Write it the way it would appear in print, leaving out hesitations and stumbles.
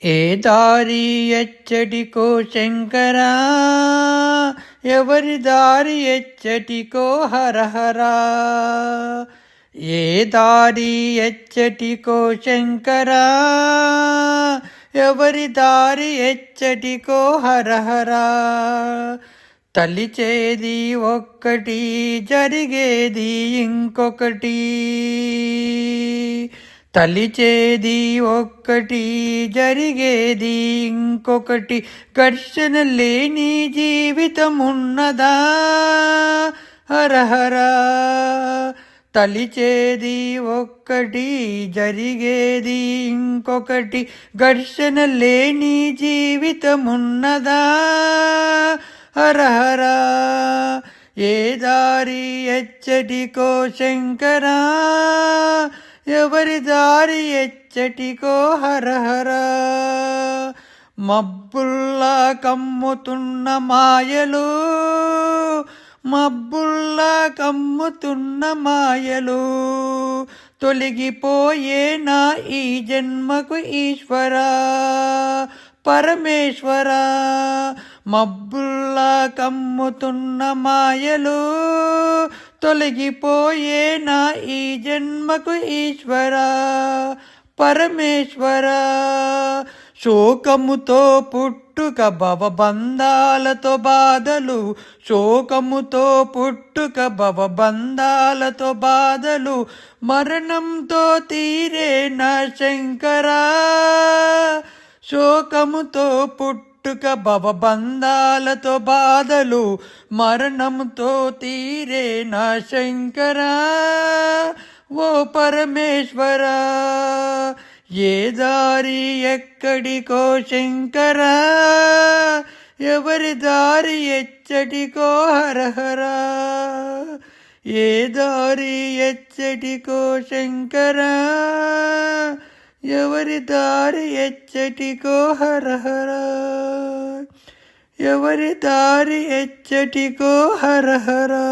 ఏ దారి ఎచ్చటికో శంకరా, ఎవరి దారి ఎచ్చటికో హరహరా. ఏ దారి ఎచ్చటికో శంకరా, ఎవరి దారి ఎచ్చటికో హరహరా. తలిచేది ఒక్కటి, జరిగేది ఇంకొకటి. తలిచేది ఒక్కటి, జరిగేది ఇంకొకటి. ఘర్షణ లేని జీవితం ఉన్నదా హరహరా. తలిచేది ఒక్కటి, జరిగేది ఇంకొకటి. ఘర్షణ లేని జీవితం ఉన్నదా హరహరా. ఏ దారి ఎచ్చటికో శంకరా, ఎవరి దారి ఎచ్చటికో హరహరా. మబ్బుల్లా కమ్ముతున్న మాయలు, మబ్బుల్లా కమ్ముతున్న మాయలు. తొలగిపోయేనా ఈ జన్మకు ఈశ్వరా పరమేశ్వరా. మబ్బుల్లా కమ్ముతున్న మాయలు, తొలగిపోయేనా ఈ జన్మకు ఈశ్వరా పరమేశ్వరా. శోకముతో పుట్టుక భవబంధాలతో బాధలు, శోకముతో పుట్టుక భవబంధాలతో బాధలు. మరణంతో తీరేనా శంకరా. శోకముతో పుట్టుక భవబంధాలతో బాధలు, మరణంతో తీరేనా శంకరా ఓ పరమేశ్వరా. ఏ దారి ఎక్కడికో శంకరా, ఎవరి దారి ఎచ్చటికో హరహరా. ఏ దారి ఎచ్చటికో శంకరా, ఎవరి దారి ఎచ్చటికో హరహరా. ఎవరి దారి ఎచ్చటికో హరహరా.